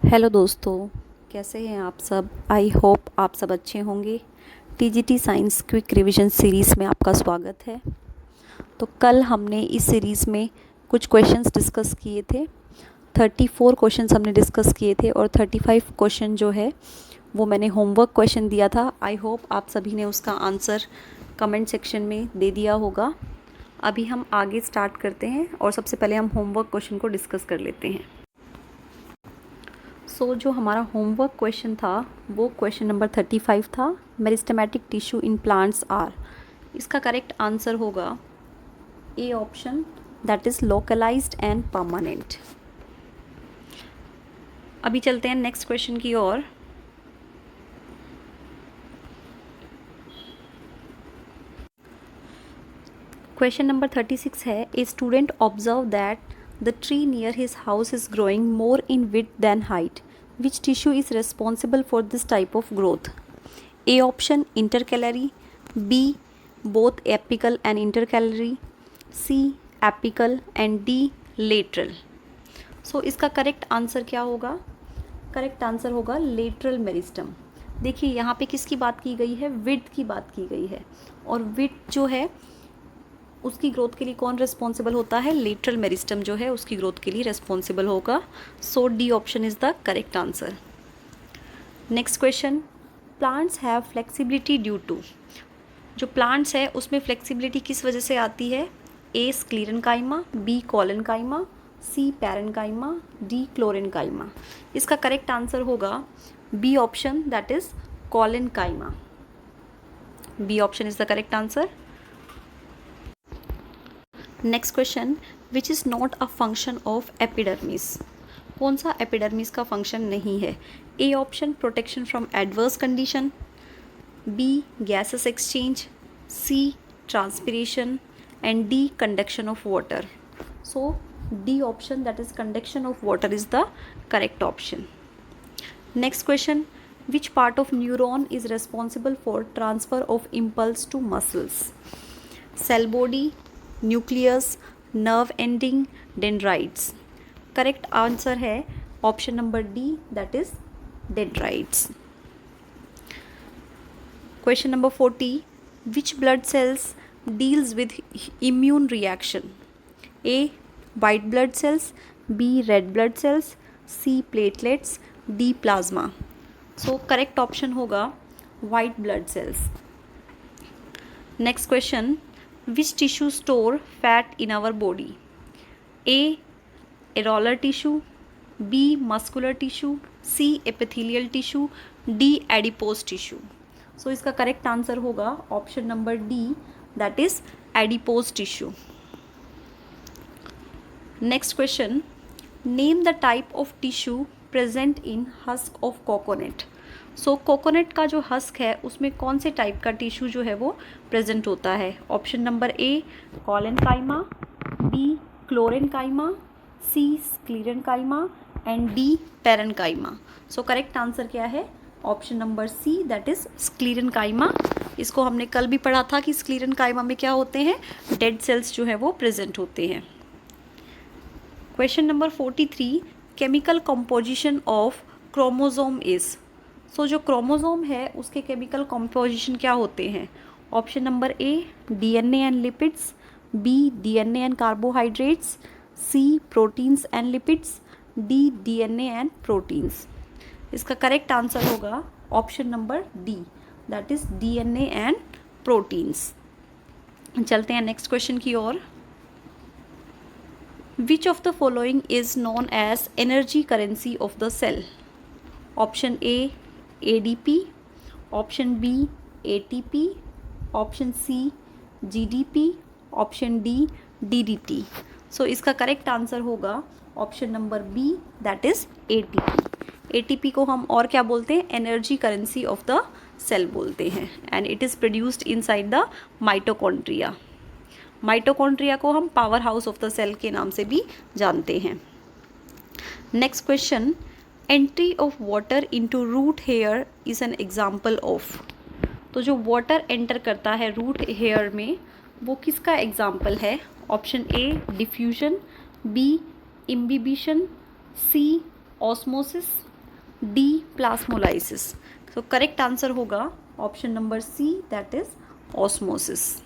Hello दोस्तों, कैसे हैं आप सब। आई होप आप सब अच्छे होंगे। TGT science quick revision series में आपका स्वागत है। तो कल हमने इस सीरीज़ में कुछ क्वेश्चंस डिस्कस किए थे। 34 क्वेश्चंस हमने डिस्कस किए थे और 35 क्वेश्चन जो है वो मैंने होमवर्क क्वेश्चन दिया था। आई होप आप सभी ने उसका आंसर कमेंट सेक्शन में दे दिया होगा। अभी हम आगे स्टार्ट करते हैं और सबसे पहले हम होमवर्क क्वेश्चन को डिस्कस कर लेते हैं। जो हमारा होमवर्क क्वेश्चन था वो क्वेश्चन नंबर 35 था। Meristematic tissue in plants are. इसका करेक्ट आंसर होगा A option, that is localised and permanent. अभी चलते हैं नेक्स्ट क्वेश्चन की ओर। क्वेश्चन नंबर 36 है, a student observe that the tree near his house is growing more in width than height. Which tissue is responsible for this type of growth? A option intercalary, B both apical and intercalary, C apical and D lateral. इसका correct answer क्या होगा? Correct answer होगा lateral meristem. देखिए यहाँ पे किसकी बात की गई है? विड्थ की बात की गई है, और विड्थ जो है उसकी ग्रोथ के लिए कौन रिस्पॉन्सिबल होता है? लेटरल मेरिस्टम जो है उसकी ग्रोथ के लिए रिस्पॉन्सिबल होगा। So D option is the correct answer. Next question, plants have flexibility due to. जो प्लांट्स है उसमें फ्लेक्सिबिलिटी किस वजह से आती है? A sclerenchyma, B collenchyma, C parenchyma, D chlorenchyma. इसका करेक्ट आंसर होगा B option, that is collenchyma. B option is the correct answer. Next question, which is not a function of epidermis. कौन सा epidermis का function नहीं है? A option, protection from adverse condition, B gases exchange, C transpiration and D conduction of water. So D option, that is conduction of water is the correct option. Next question, which part of neuron is responsible for transfer of impulse to muscles? Cell body, nucleus, nerve ending, dendrites. Correct answer है option number D, that is dendrites. Question number 40, which blood cells deals with immune reaction? A white blood cells, B red blood cells, C platelets, D plasma. So correct option होगा white blood cells. Next question, which tissue store fat in our body? A areolar tissue, B muscular tissue, C epithelial tissue, D adipose tissue. इसका correct answer होगा option number D, that is adipose tissue. Next question, name the type of tissue present in husk of coconut. Coconut का जो husk है उसमें कौन से type का tissue जो है वो प्रेजेंट होता है? Option number A collenchyma, B chlorenchyma, C sclerenchyma and D parenchyma. Correct answer क्या है? Option number C, that is sclerenchyma. इसको हमने कल भी पढ़ा था कि स्क्लीरेनकाइमा में क्या होते हैं? डेड सेल्स जो है वो प्रेजेंट होते हैं। Question number 43, chemical composition of chromosome is. जो क्रोमोसोम है उसके केमिकल कंपोजिशन क्या होते हैं? Option number A DNA and lipids, B DNA and carbohydrates, C proteins and lipids, D DNA and proteins. इसका करेक्ट आंसर होगा option number D, that is DNA and proteins. चलते हैं next question की ओर। Which of the following is known as energy currency of the cell? Option A ADP, option B ATP, option C GDP, option D DDT। इसका correct answer होगा option number B, that is ATP। ATP को हम और क्या बोलते हैं? Energy currency of the cell बोलते हैं, and it is produced inside the mitochondria. Mitochondria को हम power house of the cell के नाम से भी जानते हैं। Next question, entry of water into root hair is an example of. जो वाटर एंटर करता है रूट हेयर में वो किसका एग्जाम्पल है? Option A diffusion, B imbibition, C osmosis, D plasmolysis. तो करेक्ट आंसर होगा option number C, that is osmosis.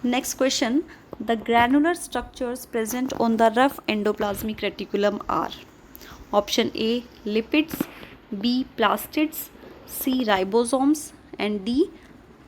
Next question, the granular structures present on the rough endoplasmic reticulum are. Option A lipids, B plastids, C ribosomes and D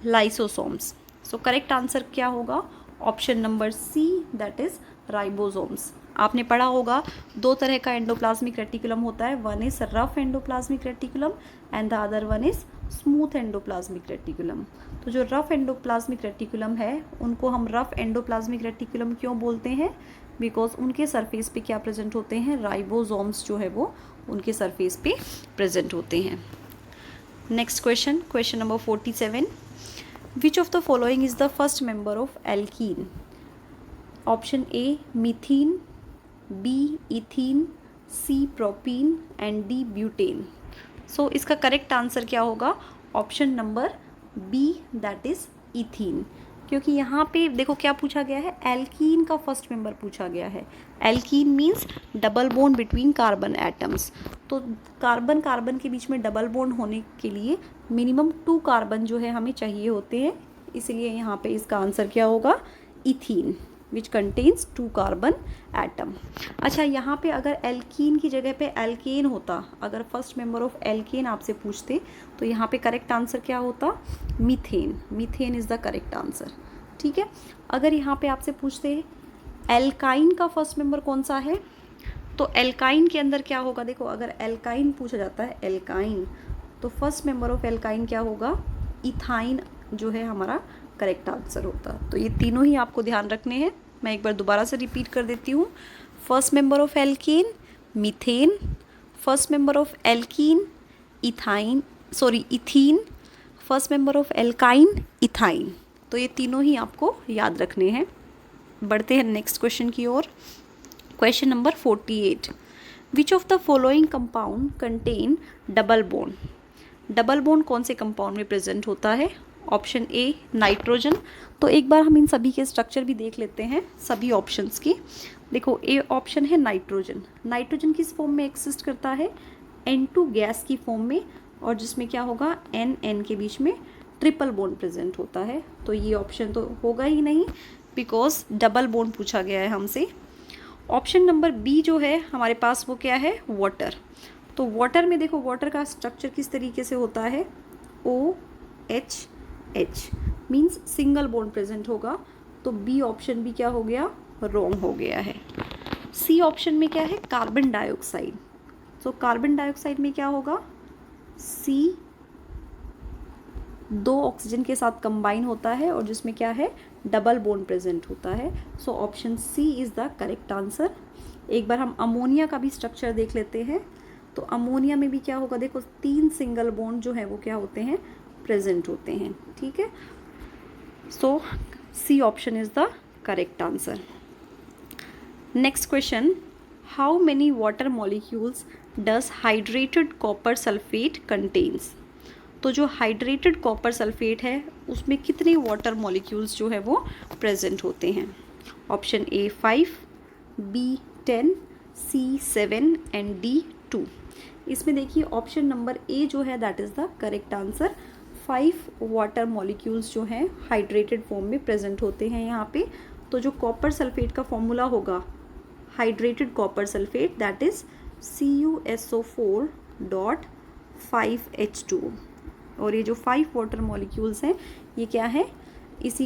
lysosomes. So correct answer क्या होगा? Option number C, that is ribosomes. आपने पढ़ा होगा दो तरह का endoplasmic reticulum होता है, one is rough endoplasmic reticulum and the other one is smooth endoplasmic reticulum. तो जो रफ एंडोप्लाज्मिक रेटिकुलम है उनको हम रफ एंडोप्लाज्मिक रेटिकुलम क्यों बोलते हैं? बिकॉज उनके सरफेस पे क्या प्रेजेंट होते हैं? राइबोसोम्स जो है वो उनके सरफेस पे प्रेजेंट होते हैं। Next question, question number 47, which of the following is the first member of alkene? Option A methane, B ethene, C propene and D butane. So इसका करेक्ट आंसर क्या होगा? Option number B, that is ethene. क्योंकि यहाँ पे देखो क्या पूछा गया है, एल्कीन का फर्स्ट मेंबर पूछा गया है। Alkene means double bond between carbon atoms. तो कार्बन कार्बन के बीच में डबल बॉन्ड होने के लिए मिनिमम 2 कार्बन जो है हमें चाहिए होते हैं, इसलिए यहाँ पे इसका आंसर क्या होगा? Ethene, which contains 2 carbon atom. अच्छा, यहाँ पे अगर एल्कीन की जगह पे एल्केन होता, अगर फर्स्ट मेंबर ऑफ एल्केन आपसे पूछते तो यहाँ पे करेक्ट आंसर क्या होता? Methane. Methane is the correct answer. ठीक है, अगर यहाँ पे आपसे पूछते एल्काइन का फर्स्ट मेंबर कौन सा है, तो एल्काइन के अंदर क्या होगा? देखो अगर एल्काइन पूछा जाता है, एल्काइन, तो फर्स्ट मेंबर ऑफ एल्काइन क्या होगा? इथाइन जो है हमारा करेक्ट आंसर होता। तो ये तीनों ही आपको ध्यान रखने हैं। मैं एक बार दोबारा से रिपीट कर देती हूँ। First member of alkene methane, first member of alkene ethyne, ethene, first member of alkyne ethyne. तो ये तीनों ही आपको याद रखने हैं। बढ़ते हैं नेक्स्ट क्वेश्चन की ओर। Question number 48, which of the following compound contain double bond? Double bond कौन से कंपाउंड में प्रेजेंट होता है? Option A nitrogen. तो एक बार हम इन सभी के स्ट्रक्चर भी देख लेते हैं, सभी ऑप्शंस की। देखो ए ऑप्शन है नाइट्रोजन। नाइट्रोजन किस फॉर्म में एक्सिस्ट करता है? N2 गैस की फॉर्म में, और जिसमें क्या होगा? N के बीच में ट्रिपल बॉन्ड प्रेजेंट होता है। तो ये ऑप्शन तो होगा ही नहीं, बिकॉज डबल बॉन्ड पूछा गया है हमसे। ऑप्शन नंबर बी जो है हमारे पास वो क्या है? वाटर। तो वाटर में देखो वाटर का स्ट्रक्चर किस तरीके से होता है? OH means single bond present होगा। तो बी ऑप्शन भी क्या हो गया? रॉन्ग हो गया है। सी ऑप्शन में क्या है? Carbon dioxide. तो कार्बन डाइऑक्साइड में क्या होगा? सी 2 ऑक्सीजन के साथ कंबाइन होता है और जिसमें क्या है? डबल बॉन्ड प्रेजेंट होता है। So option C is the correct answer. एक बार हम अमोनिया का भी स्ट्रक्चर देख लेते हैं। तो अमोनिया में भी क्या होगा? देखो 3 सिंगल बॉन्ड जो है वो क्या होते हैं? प्रेजेंट होते हैं। ठीक है, so C option is the correct answer. Next question, how many water molecules does hydrated copper sulphate contains? तो जो हाइड्रेटेड कॉपर सल्फेट है उसमें कितने वाटर मॉलिक्यूल्स जो है वो प्रेजेंट होते हैं? Option A 5, B 10, C 7 and D 2। इसमें देखिए ऑप्शन नंबर ए जो है that is the correct answer. 5 water molecules जो हैं हाइड्रेटेड फॉर्म में प्रेजेंट होते हैं यहाँ पे। तो जो कॉपर सल्फेट का फॉर्मूला होगा hydrated copper sulphate, that is CuSO4.5H2O। और ये जो 5 वाटर मॉलिक्यूल्स हैं ये क्या है? इस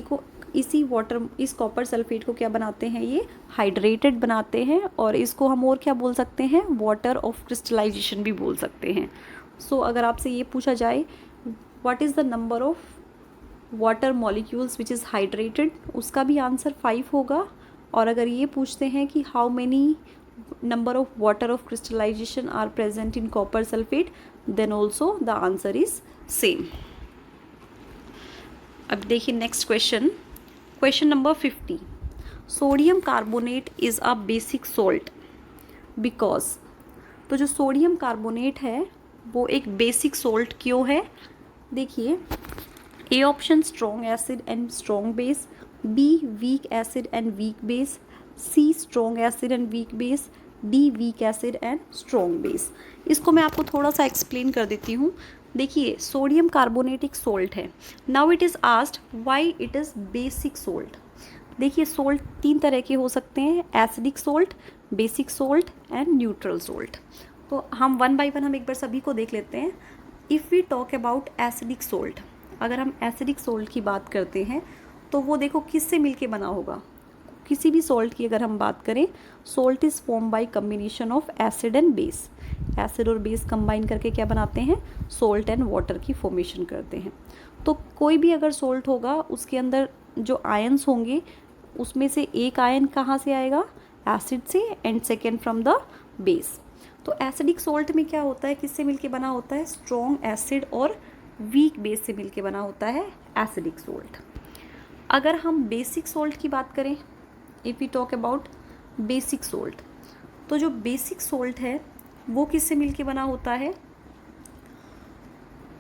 कॉपर सल्फेट को क्या बनाते हैं? ये हाइड्रेटेड बनाते हैं, और इसको हम और क्या बोल सकते हैं? वाटर ऑफ क्रिस्टलाइजेशन भी बोल सकते हैं। सो अगर आपसे ये पूछा जाए what is the number of water molecules which is hydrated, उसका भी आंसर 5 होगा। और अगर ये पूछते हैं कि how many number of water of crystallization are present in copper sulfate, then also the answer is same. अब देखिए next question, question number 50, sodium carbonate is a basic salt because. तो जो सोडियम कार्बोनेट है वो एक basic salt क्यों है? देखिए A option strong acid and strong base, B weak acid and weak base, C strong acid and weak base, D weak acid and strong base. इसको मैं आपको थोड़ा सा एक्सप्लेन कर देती हूँ। देखिए सोडियम कार्बोनेट एक सोल्ट है। Now it is asked why it is basic salt. देखिए सोल्ट तीन तरह के हो सकते हैं, acidic salt, basic salt and neutral salt. तो हम वन बाय वन हम एक बार सभी को देख लेते हैं। If we talk about acidic salt, अगर हम एसिडिक सोल्ट की बात करते हैं तो वो देखो किससे मिलके बना होगा। किसी भी सॉल्ट की अगर हम बात करें, salt is form by combination of acid and base. Acid और बेस कंबाइन करके क्या बनाते हैं, सॉल्ट एंड वाटर की फॉर्मेशन करते हैं। तो कोई भी अगर सॉल्ट होगा उसके अंदर जो आयन्स होंगे उसमें से एक आयन कहाँ से आएगा, एसिड से, and second from the base. तो एसिडिक सॉल्ट में क्या होता है, किससे मिलके बना होता है, स्ट्रॉन्ग एसिड और वीक बेस से मिलके बना होता है एसिडिक सॉल्ट। अगर हम बेसिक सॉल्ट की बात करें, if we talk about basic salt, तो जो बेसिक सॉल्ट है वो किससे मिलके बना होता है,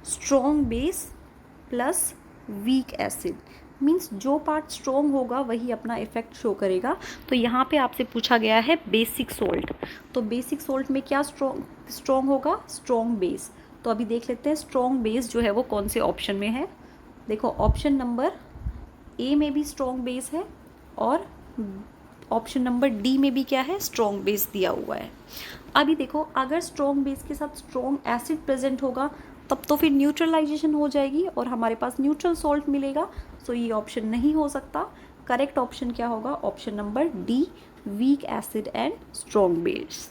strong base plus weak acid. Means जो पार्ट स्ट्रॉन्ग होगा वही अपना इफेक्ट शो करेगा। तो यहाँ पे आपसे पूछा गया है बेसिक सॉल्ट, तो बेसिक सॉल्ट में क्या स्ट्रॉन्ग होगा, स्ट्रॉन्ग बेस। तो अभी देख लेते हैं स्ट्रॉन्ग बेस जो है वो कौन से ऑप्शन में है। देखो ऑप्शन नंबर ए में भी स्ट्रॉन्ग बेस है और ऑप्शन नंबर डी में भी क्या है, स्ट्रॉन्ग बेस दिया हुआ है। अभी देखो अगर स्ट्रॉन्ग बेस के साथ स्ट्रॉन्ग एसिड प्रेजेंट होगा तब तो फिर न्यूट्रलाइजेशन हो जाएगी और हमारे पास न्यूट्रल सॉल्ट मिलेगा। सो ये ऑप्शन नहीं हो सकता। करेक्ट ऑप्शन क्या होगा, option number D, weak acid and strong base.